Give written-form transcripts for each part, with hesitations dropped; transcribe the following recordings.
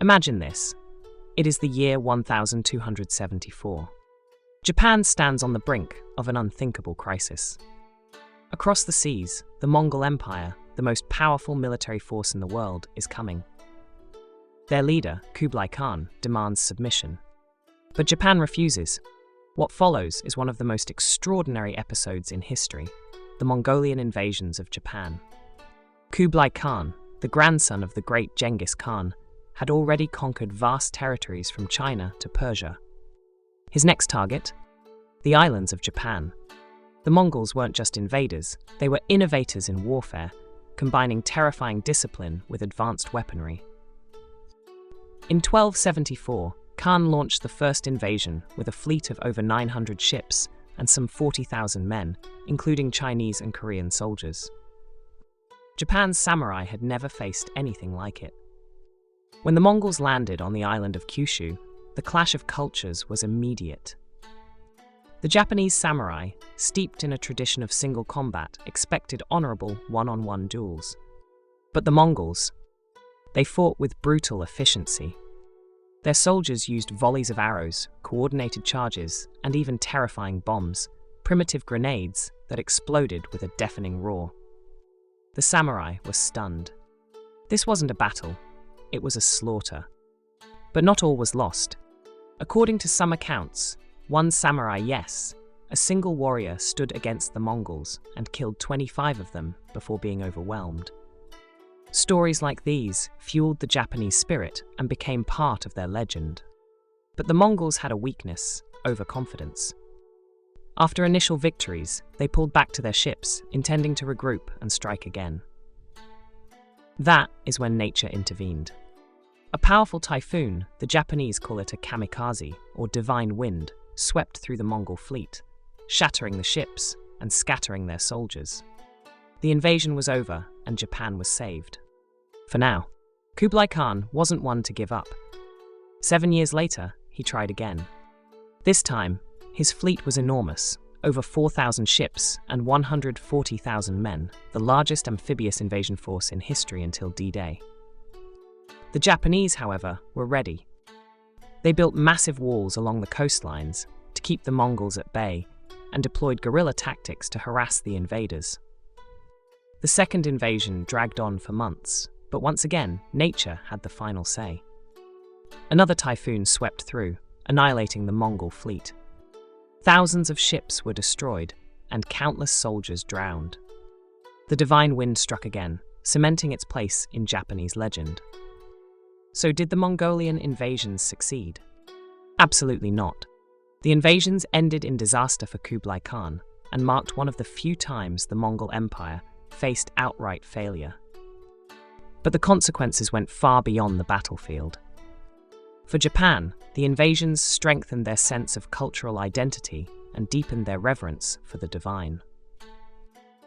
Imagine this. It is the year 1274. Japan stands on the brink of an unthinkable crisis. Across the seas, the Mongol Empire, the most powerful military force in the world, is coming. Their leader, Kublai Khan, demands submission. But Japan refuses. What follows is one of the most extraordinary episodes in history, the Mongolian invasions of Japan. Kublai Khan, the grandson of the great Genghis Khan, had already conquered vast territories from China to Persia. His next target? The islands of Japan. The Mongols weren't just invaders, they were innovators in warfare, combining terrifying discipline with advanced weaponry. In 1274, Khan launched the first invasion with a fleet of over 900 ships and some 40,000 men, including Chinese and Korean soldiers. Japan's samurai had never faced anything like it. When the Mongols landed on the island of Kyushu, the clash of cultures was immediate. The Japanese samurai, steeped in a tradition of single combat, expected honorable one-on-one duels. But the Mongols, they fought with brutal efficiency. Their soldiers used volleys of arrows, coordinated charges, and even terrifying bombs, primitive grenades that exploded with a deafening roar. The samurai were stunned. This wasn't a battle, it was a slaughter. But not all was lost. According to some accounts, one samurai, yes, a single warrior stood against the Mongols and killed 25 of them before being overwhelmed. Stories like these fueled the Japanese spirit and became part of their legend. But the Mongols had a weakness: overconfidence. After initial victories, they pulled back to their ships, intending to regroup and strike again. That is when nature intervened. A powerful typhoon, the Japanese call it a kamikaze, or divine wind, swept through the Mongol fleet, shattering the ships and scattering their soldiers. The invasion was over, and Japan was saved. For now, Kublai Khan wasn't one to give up. 7 years later, he tried again. This time, his fleet was enormous, over 4,000 ships and 140,000 men, the largest amphibious invasion force in history until D-Day. The Japanese, however, were ready. They built massive walls along the coastlines to keep the Mongols at bay and deployed guerrilla tactics to harass the invaders. The second invasion dragged on for months, but once again, nature had the final say. Another typhoon swept through, annihilating the Mongol fleet. Thousands of ships were destroyed, and countless soldiers drowned. The divine wind struck again, cementing its place in Japanese legend. So did the Mongolian invasions succeed? Absolutely not. The invasions ended in disaster for Kublai Khan and marked one of the few times the Mongol Empire faced outright failure. But the consequences went far beyond the battlefield. For Japan, the invasions strengthened their sense of cultural identity and deepened their reverence for the divine.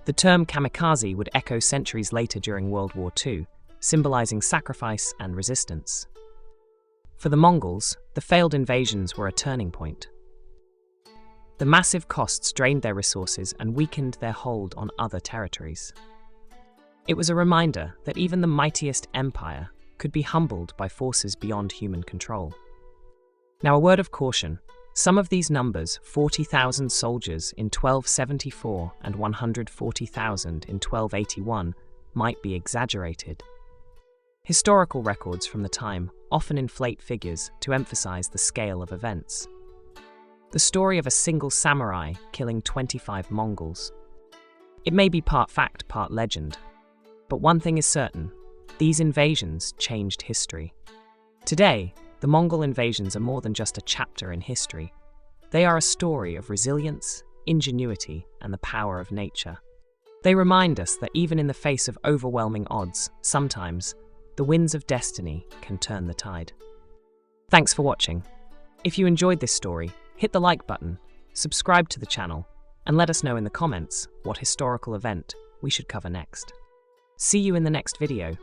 The term kamikaze would echo centuries later during World War II, symbolizing sacrifice and resistance. For the Mongols, the failed invasions were a turning point. The massive costs drained their resources and weakened their hold on other territories. It was a reminder that even the mightiest empire could be humbled by forces beyond human control. Now, a word of caution. Some of these numbers, 40,000 soldiers in 1274 and 140,000 in 1281, might be exaggerated. Historical records from the time often inflate figures to emphasize the scale of events. The story of a single samurai killing 25 Mongols. It may be part fact, part legend. But one thing is certain, these invasions changed history. Today, the Mongol invasions are more than just a chapter in history. They are a story of resilience, ingenuity, and the power of nature. They remind us that even in the face of overwhelming odds, sometimes, the winds of destiny can turn the tide. Thanks for watching. If you enjoyed this story, hit the like button, subscribe to the channel, and let us know in the comments what historical event we should cover next. See you in the next video.